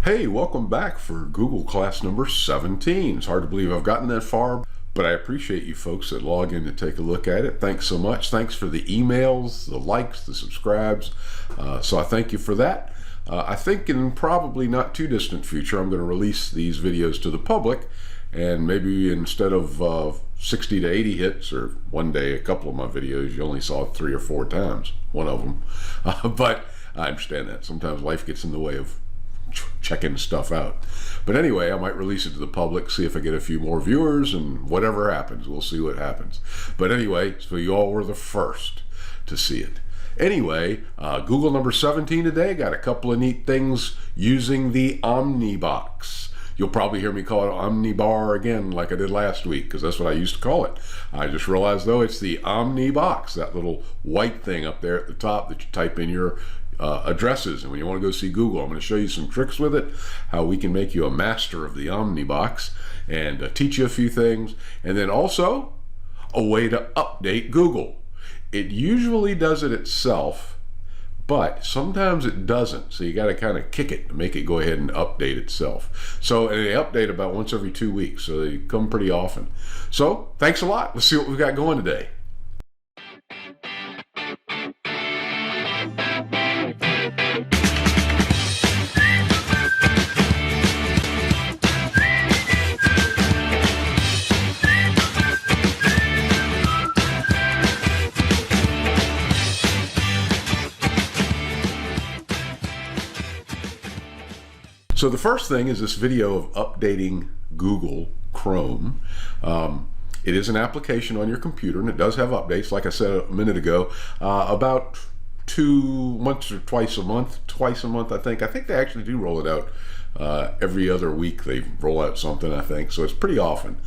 Hey, welcome back for Google class number 17. It's hard to believe I've gotten that far, but I appreciate you folks that log in to take a look at it. Thanks so much. Thanks for the emails, the likes, the subscribes. So I thank you for that. I think in probably not too distant future, I'm going to release these videos to the public, and maybe instead of 60 to 80 hits, or one day a couple of my videos you only saw 3 or 4 times, one of them. But I understand that. Sometimes life gets in the way of checking stuff out. But anyway, I might release it to the public, see if I get a few more viewers, and whatever happens, we'll see what happens. But anyway, so you all were the first to see it. Anyway, Google number 17 today, got a couple of neat things using the Omnibox. You'll probably hear me call it Omnibar again like I did last week, because that's what I used to call it. I just realized though it's the Omnibox, that little white thing up there at the top that you type in your addresses, and when you want to go see Google, I'm going to show you some tricks with it, how we can make you a master of the Omnibox, and teach you a few things, and then also a way to update Google. It usually does it itself, but sometimes it doesn't, so you got to kind of kick it to make it go ahead and update itself. So, and they update about once every 2 weeks, so they come pretty often. So thanks a lot. Let's see what we've got going today. So the first thing is this video of updating Google Chrome. It is an application on your computer, and it does have updates, like I said a minute ago, about once or twice a month I think. I think they actually do roll it out every other week. They roll out something, I think, so it's pretty often.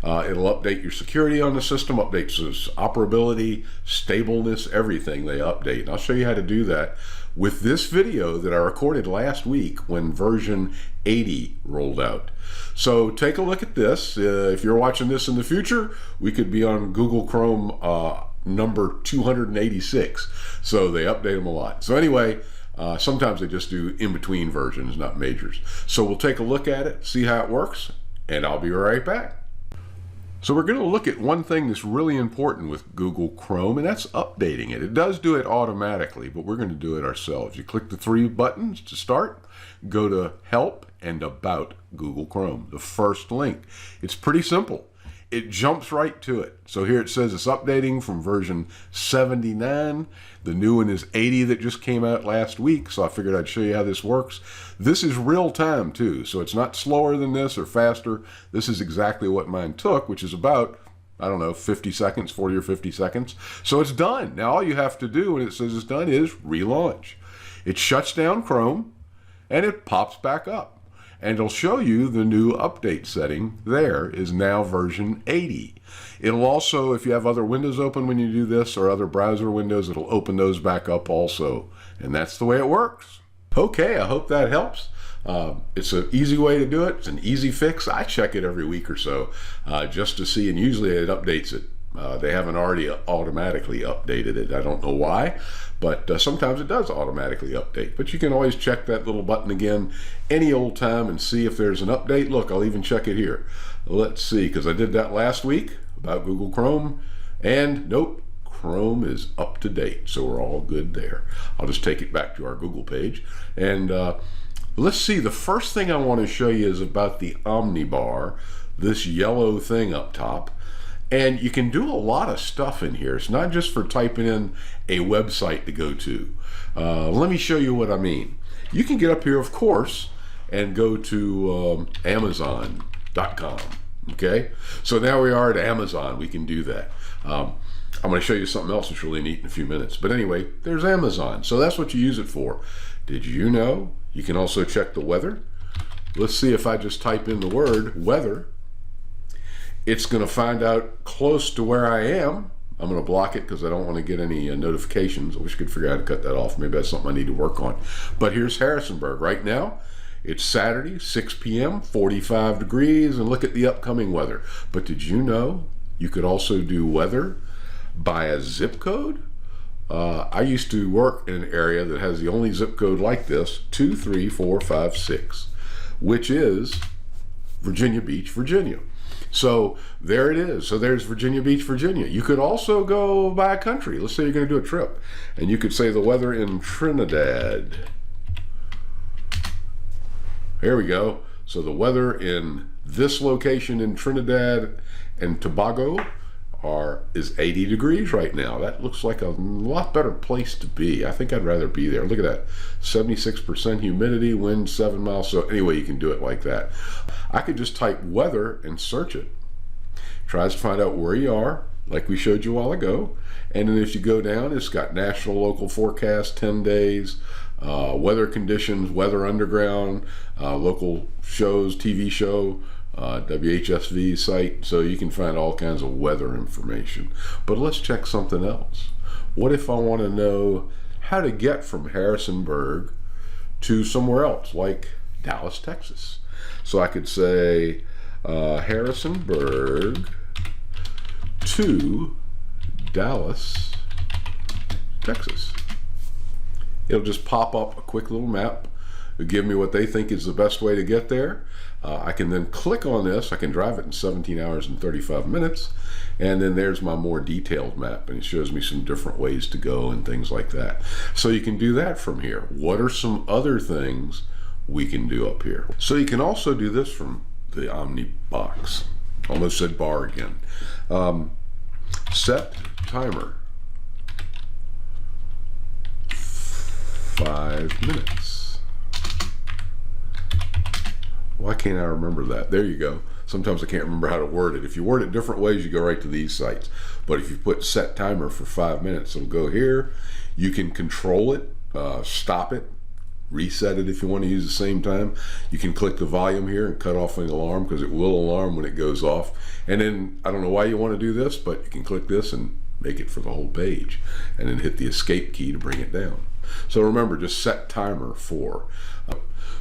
It'll update your security on the system, updates its operability, stableness, everything they update. And I'll show you how to do that with this video that I recorded last week when version 80 rolled out. So take a look at this. If you're watching this in the future, we could be on Google Chrome number 286. So they update them a lot. So anyway, sometimes they just do in-between versions, not majors. So we'll take a look at it, see how it works, and I'll be right back. So we're going to look at one thing that's really important with Google Chrome, and that's updating it. It does do it automatically, but we're going to do it ourselves. You click the 3 buttons to start, go to Help and About Google Chrome, the first link. It's pretty simple. It jumps right to it. So here it says it's updating from version 79. The new one is 80 that just came out last week, so I figured I'd show you how this works. This is real time too, so it's not slower than this or faster. This is exactly what mine took, which is about, I don't know, 50 seconds, 40 or 50 seconds. So it's done. Now all you have to do when it says it's done is relaunch. It shuts down Chrome and it pops back up. And it'll show you the new update setting there is now version 80. It'll also, if you have other windows open when you do this or other browser windows, it'll open those back up also. And that's the way it works. Okay, I hope that helps. It's an easy way to do it. It's an easy fix. I check it every week or so just to see, and usually it updates it. They haven't already automatically updated it. I don't know why, but sometimes it does automatically update. But you can always check that little button again any old time and see if there's an update. Look, I'll even check it here. Let's see, because I did that last week about Google Chrome, and nope, Chrome is up to date, so we're all good there. I'll just take it back to our Google page, and let's see. The first thing I want to show you is about the Omnibar, this yellow thing up top. And you can do a lot of stuff in here. It's not just for typing in a website to go to. Let me show you what I mean. You can get up here, of course, and go to Amazon.com. Okay, so now we are at Amazon. We can do that. I'm going to show you something else that's really neat in a few minutes. But anyway, there's Amazon. So that's what you use it for. Did you know you can also check the weather? Let's see if I just type in the word weather. It's going to find out close to where I am. I'm going to block it because I don't want to get any notifications. I wish I could figure out how to cut that off. Maybe that's something I need to work on. But here's Harrisonburg. Right now, it's Saturday, 6 p.m., 45 degrees, and look at the upcoming weather. But did you know you could also do weather by a zip code? I used to work in an area that has the only zip code like this, 23456. which is Virginia Beach, Virginia. So there it is. So there's Virginia Beach, Virginia. You could also go by a country. Let's say you're going to do a trip, and you could say the weather in Trinidad. There we go. So the weather in this location in Trinidad and Tobago is 80 degrees right now. That looks like a lot better place to be. I think I'd rather be there. Look at that. 76% humidity, wind 7 miles. So anyway, you can do it like that. I could just type weather and search it. Tries to find out where you are, like we showed you a while ago. And then if you go down, it's got national local forecast, 10 days, weather conditions, weather underground, local shows, TV show, WHSV site, so you can find all kinds of weather information. But let's check something else. What if I want to know how to get from Harrisonburg to somewhere else, like Dallas, Texas? So I could say Harrisonburg to Dallas, Texas. It'll just pop up a quick little map. It'll give me what they think is the best way to get there. I can then click on this. I can drive it in 17 hours and 35 minutes. And then there's my more detailed map, and it shows me some different ways to go and things like that. So you can do that from here. What are some other things we can do up here? So you can also do this from the Omnibox. Almost said bar again. Set timer. 5 minutes. Why can't I remember that? There you go. Sometimes I can't remember how to word it. If you word it different ways, you go right to these sites. But if you put set timer for 5 minutes, it'll go here. You can control it, stop it, reset it if you want to use the same time. You can click the volume here and cut off an alarm, because it will alarm when it goes off. And then, I don't know why you want to do this, but you can click this and make it for the whole page. And then hit the escape key to bring it down. So remember, just set timer for.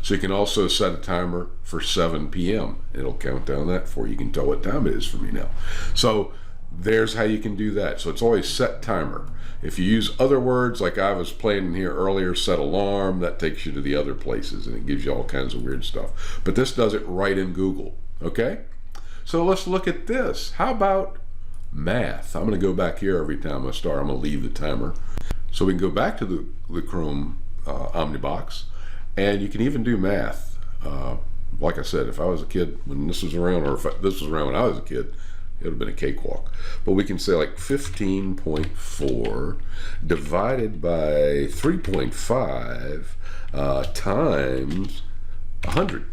So you can also set a timer for 7 p.m. It'll count down that for you. You can tell what time it is for me now. So there's how you can do that. So it's always set timer. If you use other words, like I was playing in here earlier, set alarm, that takes you to the other places, and it gives you all kinds of weird stuff. But this does it right in Google, okay? So let's look at this. How about math? I'm going to go back here every time I start. I'm going to leave the timer. So we can go back to the Chrome Omnibox, and you can even do math. Like I said, if I was a kid when this was around, or if this was around when I was a kid, it would have been a cakewalk. But we can say like 15.4 divided by 3.5 times 100.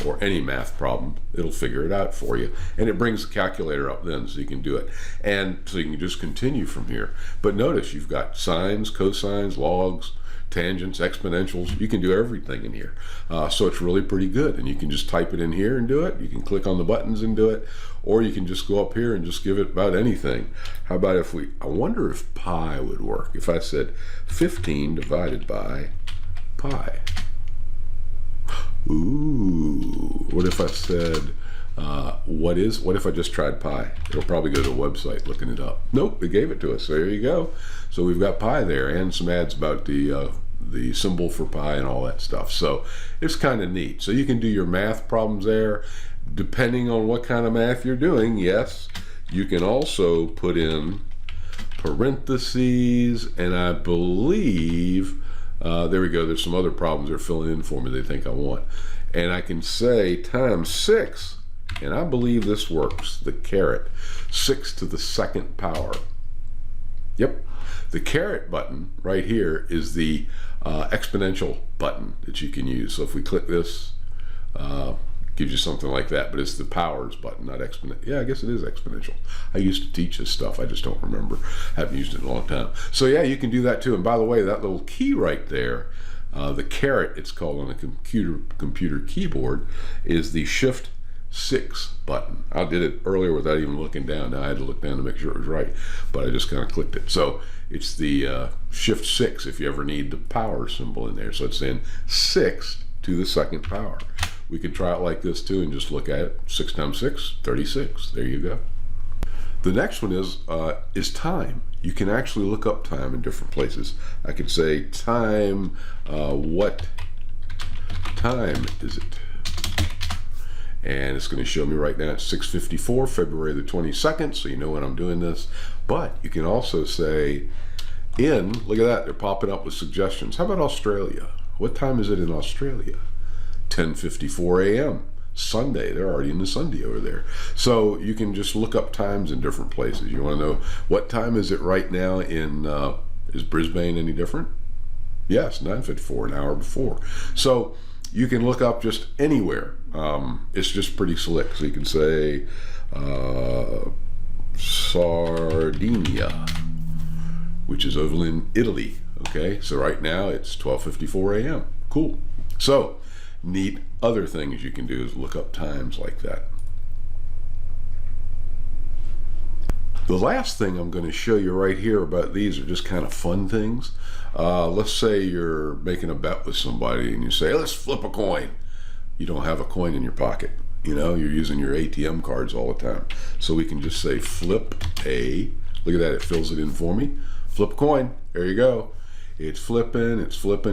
Or any math problem, it'll figure it out for you. And it brings the calculator up then, so you can do it. And so you can just continue from here. But notice you've got sines, cosines, logs, tangents, exponentials. You can do everything in here. So it's really pretty good. And you can just type it in here and do it. You can click on the buttons and do it. Or you can just go up here and just give it about anything. How about if I wonder if pi would work. If I said 15 divided by pi. Ooh, what if I said, what if I just tried pi? It'll probably go to a website looking it up. Nope, it gave it to us. So there you go. So we've got pi there, and some ads about the symbol for pi and all that stuff. So it's kind of neat. So you can do your math problems there. Depending on what kind of math you're doing, yes, you can also put in parentheses, and I believe, there we go, there's some other problems they're filling in for me they think I want. And I can say times 6, and I believe this works, the caret, 6 to the second power. Yep, the caret button right here is the exponential button that you can use. So if we click this, gives you something like that, but it's the powers button, not exponential. Yeah, I guess it is exponential. I used to teach this stuff, I just don't remember. Haven't used it in a long time. So yeah, you can do that too. And by the way, that little key right there, the caret, it's called on a computer keyboard, is the Shift 6 button. I did it earlier without even looking down. Now I had to look down to make sure it was right, but I just kind of clicked it. So it's the Shift 6 if you ever need the power symbol in there. So it's saying 6 to the second power. We could try it like this too and just look at it. 6 times 6, 36. There you go. The next one is time. You can actually look up time in different places. I could say time, what time is it? and it's going to show me right now it's 6:54, February the 22nd, so you know when I'm doing this. But you can also say look at that, they're popping up with suggestions. How about Australia? What time is it in Australia? 10:54 a.m. Sunday. They're already in the Sunday over there. So you can just look up times in different places. You want to know what time is it right now in, is Brisbane any different? Yes, 9:54, an hour before. So you can look up just anywhere. It's just pretty slick. So you can say Sardinia, which is over in Italy. Okay, so right now it's 12:54 a.m. Cool. So neat other things you can do is look up times like that. The last thing I'm going to show you right here about these are just kind of fun things. Let's say you're making a bet with somebody and you say, let's flip a coin. You don't have a coin in your pocket. You know, you're using your ATM cards all the time. So we can just say flip a, look at that, it fills it in for me. Flip a coin, there you go. It's flipping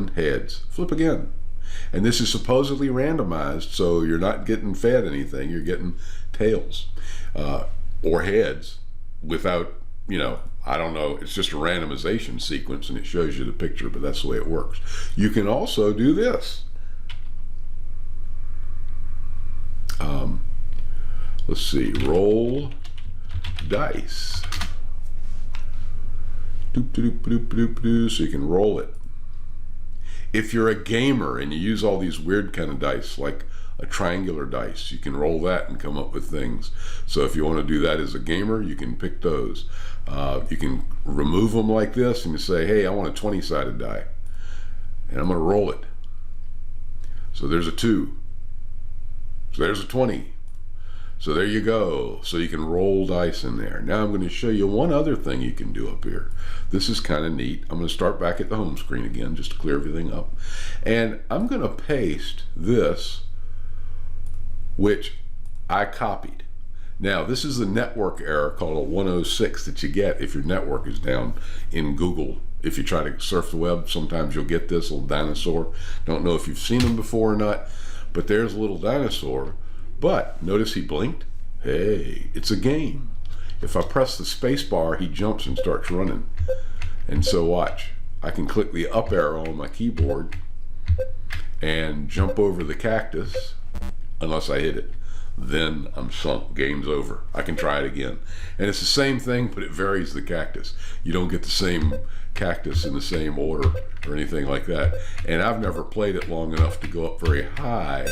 heads. Flip again. And this is supposedly randomized, so you're not getting fed anything, you're getting tails or heads without, you know, I don't know, it's just a randomization sequence and it shows you the picture, but that's the way it works. You can also do this. Let's see, roll dice. Doop, doop, doop, doop, doop, so you can roll it. If you're a gamer and you use all these weird kind of dice, like a triangular dice, you can roll that and come up with things. So if you want to do that as a gamer, you can pick those. You can remove them like this and you say, hey, I want a 20-sided die. And I'm going to roll it. So there's a 2. So there's a 20. So there you go. So you can roll dice in there. Now I'm going to show you one other thing you can do up here. This is kind of neat. I'm going to start back at the home screen again just to clear everything up. And I'm going to paste this, which I copied. Now this is the network error called a 106 that you get if your network is down in Google. If you try to surf the web, sometimes you'll get this little dinosaur. Don't know if you've seen him before or not, but there's a little dinosaur. But notice he blinked. Hey, it's a game. If I press the space bar, he jumps and starts running. And so watch, I can click the up arrow on my keyboard and jump over the cactus unless I hit it. Then I'm sunk, game's over. I can try it again. And it's the same thing, but it varies the cactus. You don't get the same cactus in the same order or anything like that. And I've never played it long enough to go up very high.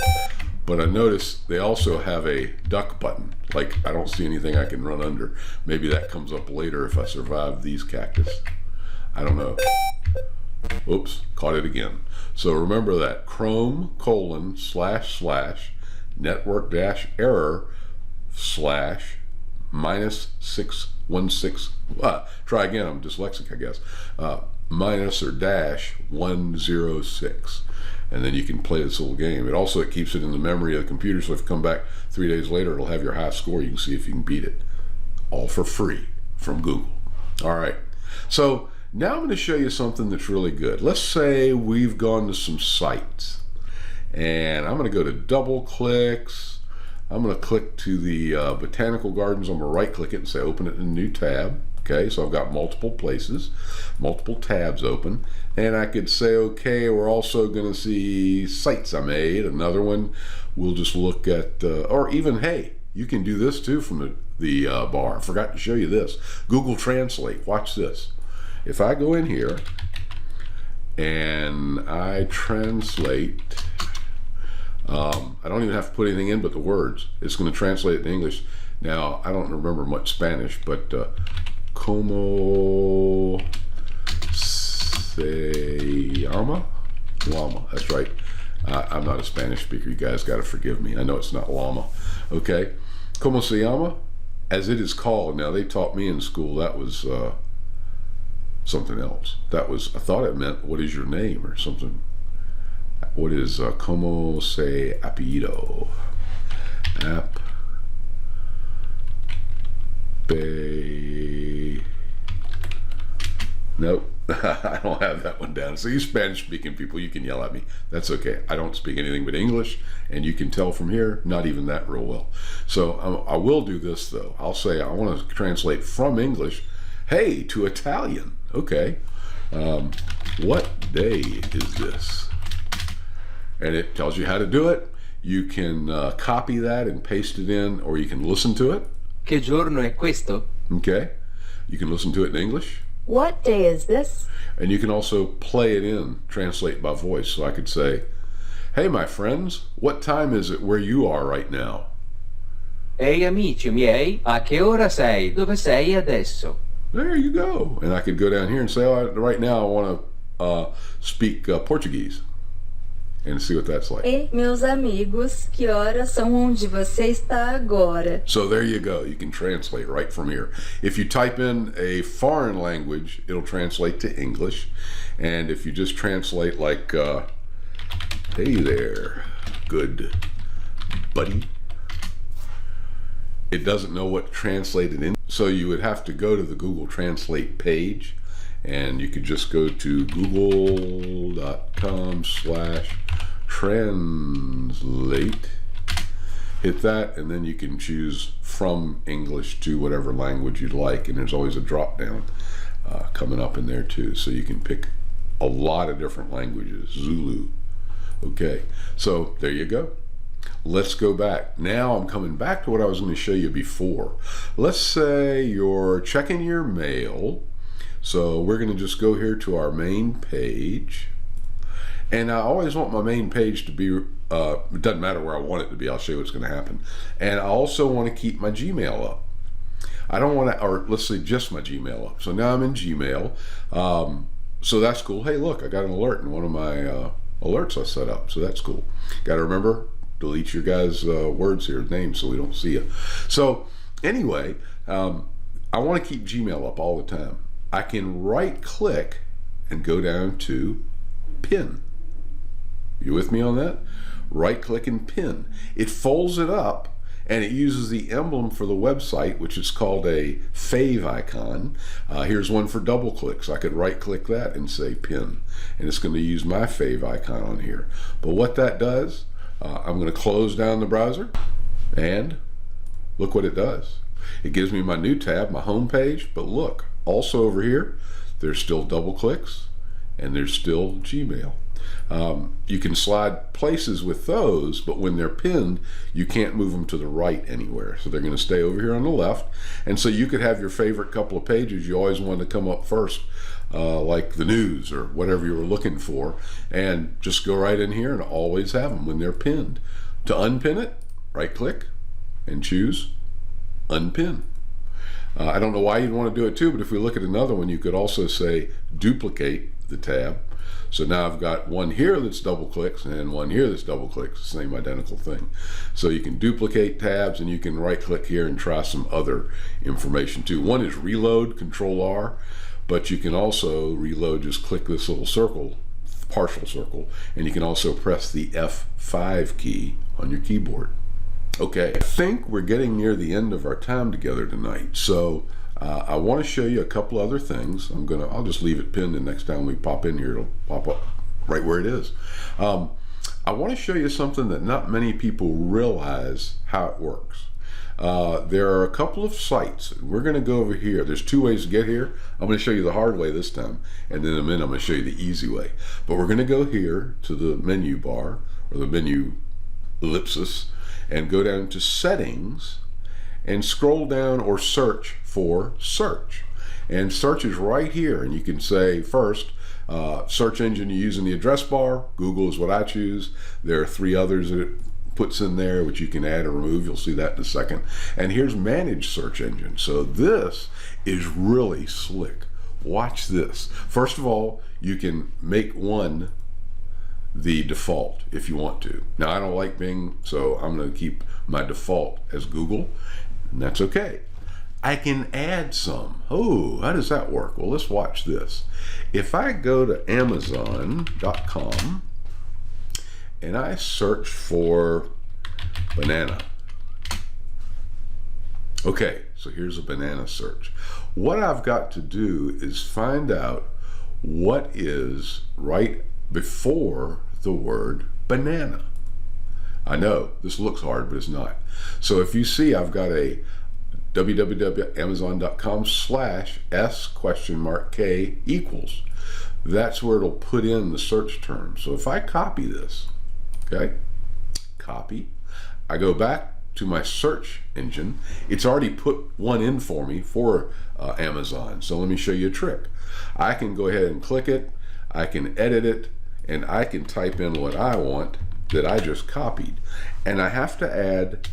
But I noticed they also have a duck button. Like, I don't see anything I can run under. Maybe that comes up later if I survive these cactus. I don't know. Oops, caught it again. So remember that, Chrome : / network - error / -616. Try again, I'm dyslexic, I guess. Minus or dash 106. And then you can play this little game. It keeps it in the memory of the computer, so if you come back 3 days later, it'll have your high score. You can see if you can beat it. All for free from Google. All right. So now I'm going to show you something that's really good. Let's say we've gone to some sites. And I'm going to go to double clicks. I'm going to click to the botanical gardens. I'm going to right click it and say open it in a new tab. Okay, so I've got multiple places, multiple tabs open, and I could say, okay, we're also going to see sites I made. Another one, we'll just look at, or even, hey, you can do this too from the bar. I forgot to show you this. Google Translate, watch this. If I go in here and I translate, I don't even have to put anything in but the words. It's going to translate it to English. Now, I don't remember much Spanish, but como se llama? Llama, that's right. I'm not a Spanish speaker. You guys got to forgive me. I know it's not llama. Okay. Como se llama? As it is called. Now, they taught me in school that was something else. That was, I thought it meant, what is your name or something. What is como se apellido? Nope, I don't have that one down. So you Spanish speaking people, you can yell at me. That's okay. I don't speak anything but English, and you can tell from here, not even that real well. So I will do this though. I'll say I want to translate from English, hey, to Italian. Okay. What day is this? And it tells you how to do it. You can copy that and paste it in, or you can listen to it. Che giorno è questo? Okay. You can listen to it in English. What day is this? And you can also play it in, translate by voice. So I could say, hey, my friends, what time is it where you are right now? Ehi amici miei, a che ora sei? Dove sei adesso? There you go. And I could go down here and say, oh, right now I want to speak Portuguese. And see what that's like. Ei, meus amigos, que horas são onde você está agora? So there you go. You can translate right from here. If you type in a foreign language, it'll translate to English. And if you just translate like, hey there, good buddy, it doesn't know what translated in. So you would have to go to the Google Translate page, and you could just go to google.com/translate, hit that, and then you can choose from English to whatever language you'd like, and there's always a drop down coming up in there too, so you can pick a lot of different languages. Zulu. Okay, so there you go. Let's go back. Now I'm coming back to what I was going to show you before. Let's say you're checking your mail. So we're going to just go here to our main page. And I always want my main page to be, it doesn't matter where I want it to be, I'll show you what's going to happen. And I also want to keep my Gmail up. I don't want to, or let's say just my Gmail up. So now I'm in Gmail. So that's cool. Hey, look, I got an alert in one of my alerts I set up. So that's cool. Got to remember, delete your guys' words here, names, so we don't see you. So anyway, I want to keep Gmail up all the time. I can right click and go down to pin. You with me on that? Right click and pin. It folds it up and it uses the emblem for the website, which is called a fave icon. Here's one for double clicks. I could right click that and say pin, and it's going to use my fave icon on here. But what that does, I'm going to close down the browser, and look what it does. It gives me my new tab, my home page, but look, also over here, there's still double clicks and there's still Gmail. You can slide places with those, but when they're pinned, you can't move them to the right anywhere. So they're going to stay over here on the left. And so you could have your favorite couple of pages you always wanted to come up first, like the news or whatever you were looking for, and just go right in here and always have them when they're pinned. To unpin it, right click and choose unpin. I don't know why you'd want to do it too, but if we look at another one, you could also say duplicate the tab. So now I've got one here that's double clicks and one here that's double clicks, the same identical thing. So you can duplicate tabs, and you can right click here and try some other information too. One is reload, Control R, but you can also reload, just click this little circle, partial circle, and you can also press the F5 key on your keyboard. Okay, I think we're getting near the end of our time together tonight, so I want to show you a couple other things. I'll just leave it pinned, and next time we pop in here, it'll pop up right where it is. I want to show you something that not many people realize how it works. There are a couple of sites. We're going to go over here. There's two ways to get here. I'm going to show you the hard way this time, and then in a minute I'm going to show you the easy way. But we're going to go here to the menu bar, or the menu ellipsis, and go down to settings and scroll down or search for search. And search is right here, and you can say first, search engine you use in the address bar. Google is what I choose. There are three others that it puts in there which you can add or remove. You'll see that in a second. And here's manage search engine. So this is really slick. Watch this. First of all, you can make one the default if you want to. Now I don't like Bing, so I'm going to keep my default as Google, and that's okay. I can add some. Oh, how does that work? Well, let's watch this. If I go to Amazon.com and I search for banana. Okay, so here's a banana search. What I've got to do is find out what is right before the word banana. I know this looks hard, but it's not. So if you see, I've got a www.amazon.com/s?k equals. That's where it'll put in the search term. So if I copy this, okay, copy, I go back to my search engine. It's already put one in for me for Amazon. So let me show you a trick. I can go ahead and click it, I can edit it, and I can type in what I want that I just copied. And I have to add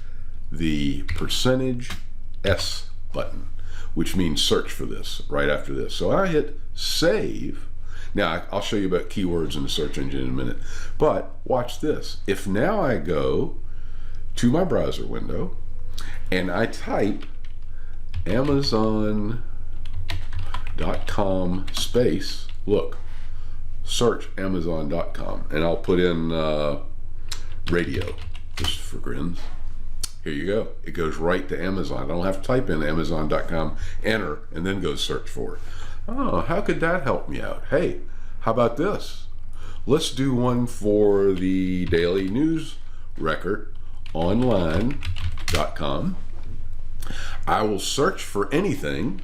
the %S button, which means search for this right after this. So I hit save. Now I'll show you about keywords in the search engine in a minute, but watch this. If now I go to my browser window and I type Amazon.com space, look, search Amazon.com, and I'll put in radio, just for grins. Here you go. It goes right to Amazon. I don't have to type in Amazon.com, enter, and then go search for it. Oh, how could that help me out? Hey, how about this? Let's do one for the Daily News Record online.com. I will search for anything,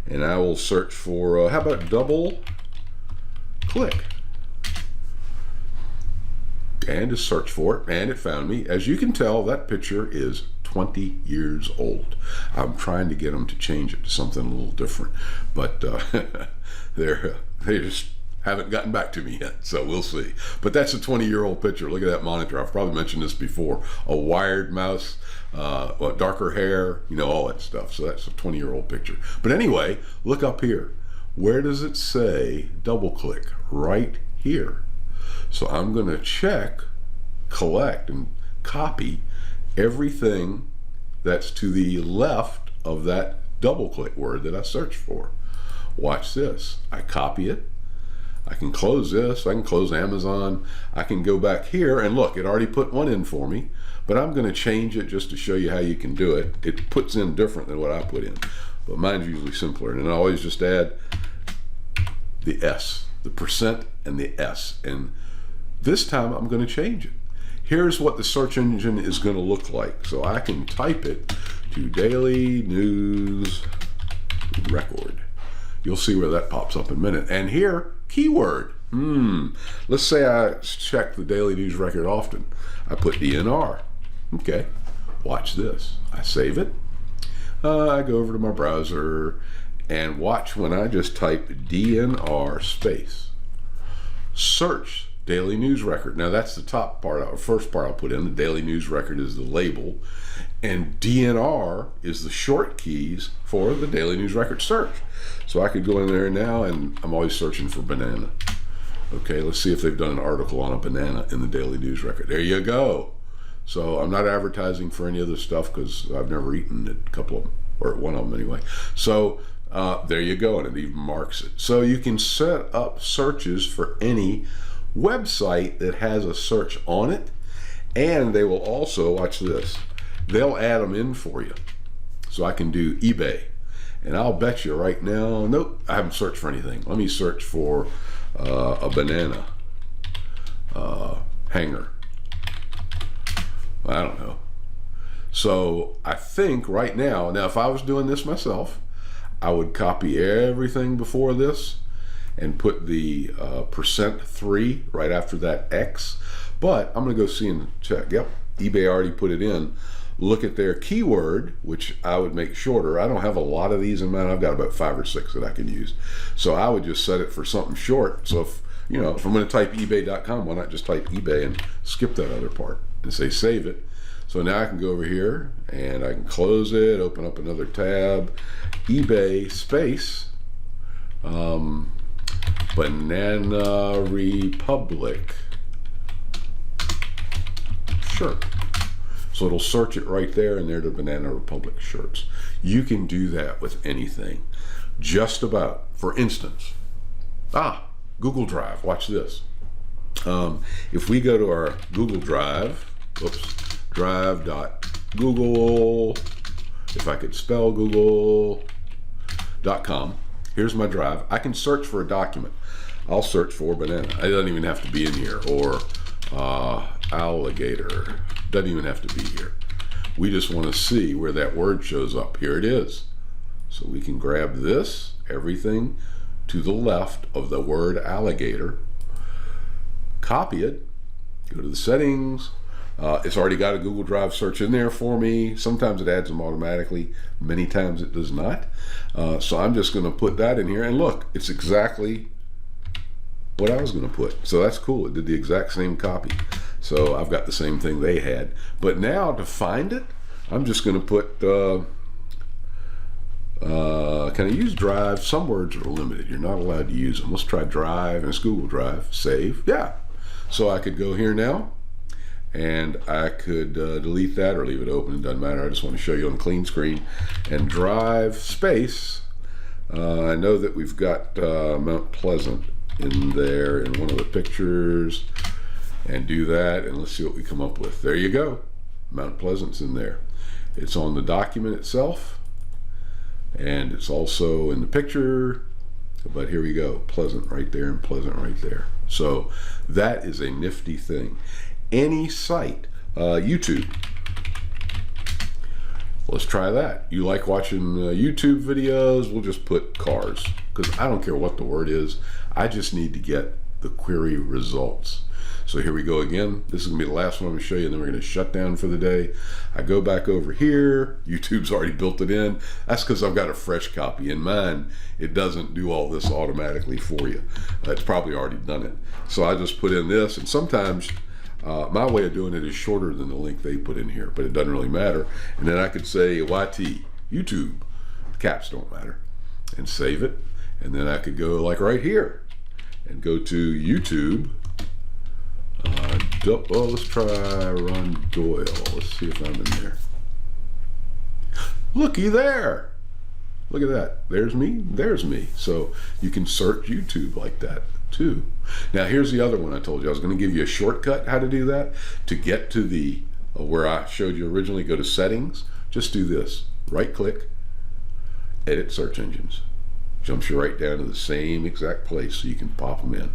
and I will search for, how about double click? And to search for it, and it found me. As you can tell, that picture is 20 years old. I'm trying to get them to change it to something a little different, but they just haven't gotten back to me yet, so we'll see. But that's a 20-year-old picture. Look at that monitor. I've probably mentioned this before. A wired mouse, darker hair, you know, all that stuff. So that's a 20-year-old picture. But anyway, look up here. Where does it say double click? Right here. So I'm going to check, collect, and copy everything that's to the left of that double click word that I searched for. Watch this. I copy it. I can close this. I can close Amazon. I can go back here and look, it already put one in for me, but I'm going to change it just to show you how you can do it. It puts in different than what I put in, but mine's usually simpler. And I always just add the S, the % and the S. And this time I'm going to change it. Here's what the search engine is going to look like. So I can type it to Daily News Record. You'll see where that pops up in a minute. And here, keyword. Let's say I check the Daily News Record often. I put DNR. Okay, watch this. I save it. I go over to my browser and watch when I just type DNR space. Search Daily News Record. Now that's the top part, first part I'll put in. The Daily News Record is the label, and DNR is the short keys for the Daily News Record search. So I could go in there now, and I'm always searching for banana. Okay, let's see if they've done an article on a banana in the Daily News Record. There you go. So I'm not advertising for any of this stuff because I've never eaten a couple of them, or one of them anyway. So there you go, and it even marks it. So you can set up searches for any website that has a search on it, and they will also, watch this, they'll add them in for you. So I can do eBay, and I'll bet you right now, nope, I haven't searched for anything. Let me search for a banana hanger. I don't know. So I think right now if I was doing this myself, I would copy everything before this and put the %3 right after that X. But I'm gonna go see and check. Yep, eBay already put it in. Look at their keyword, which I would make shorter. I don't have a lot of these in mind. I've got about 5 or 6 that I can use. So I would just set it for something short. So if I'm gonna type ebay.com, why not just type eBay and skip that other part and say save it. So now I can go over here and I can close it, open up another tab, eBay space, Banana Republic shirt. So it'll search it right there, and they're the Banana Republic shirts. You can do that with anything, just about. For instance, Google Drive, watch this. If we go to our Google Drive, drive.google, if I could spell google.com, Here's my drive. I can search for a document. I'll search for banana. It doesn't even have to be in here. Or alligator. Doesn't even have to be here. We just want to see where that word shows up. Here it is. So we can grab this, everything to the left of the word alligator, copy it, go to the settings. It's already got a Google Drive search in there for me. Sometimes it adds them automatically. Many times it does not. So I'm just going to put that in here, and look, it's exactly what I was going to put. So that's cool. It did the exact same copy. So I've got the same thing they had. But now to find it, I'm just going to put, can I use Drive? Some words are limited. You're not allowed to use them. Let's try Drive, and it's Google Drive. Save. Yeah. So I could go here now, and I could delete that or leave it open. It doesn't matter. I just want to show you on the clean screen. And Drive space. I know that we've got Mount Pleasant in there in one of the pictures, and do that, and let's see what we come up with. There you go. Mount Pleasant's in there. It's on the document itself, and it's also in the picture, but here we go. Pleasant right there and Pleasant right there. So that is a nifty thing. Any site, YouTube. Let's try that. You like watching YouTube videos? We'll just put cars, because I don't care what the word is. I just need to get the query results. So here we go again. This is gonna be the last one I'm gonna show you, and then we're gonna shut down for the day. I go back over here. YouTube's already built it in. That's because I've got a fresh copy. In mine, it doesn't do all this automatically for you. It's probably already done it. So I just put in this, and sometimes my way of doing it is shorter than the link they put in here, but it doesn't really matter. And then I could say YT, YouTube, caps don't matter, and save it. And then I could go like right here and go to YouTube. Let's try Ron Doyle. Let's see if I'm in there. Looky there. Look at that. There's me. There's me. So you can search YouTube like that too. Now here's the other one I told you. I was going to give you a shortcut how to do that. To get to the where I showed you originally, go to settings. Just do this. Right click. Edit search engines. Jumps you right down to the same exact place so you can pop them in.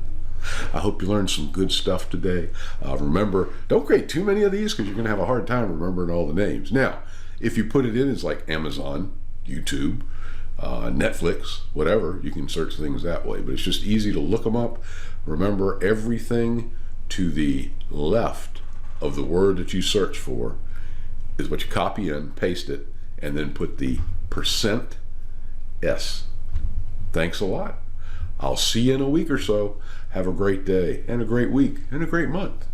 I hope you learned some good stuff today. Remember, don't create too many of these because you're going to have a hard time remembering all the names. Now, if you put it in as like Amazon, YouTube, Netflix, whatever, you can search things that way. But it's just easy to look them up. Remember, everything to the left of the word that you search for is what you copy in, paste it, and then put the %S. Thanks a lot. I'll see you in a week or so. Have a great day and a great week and a great month.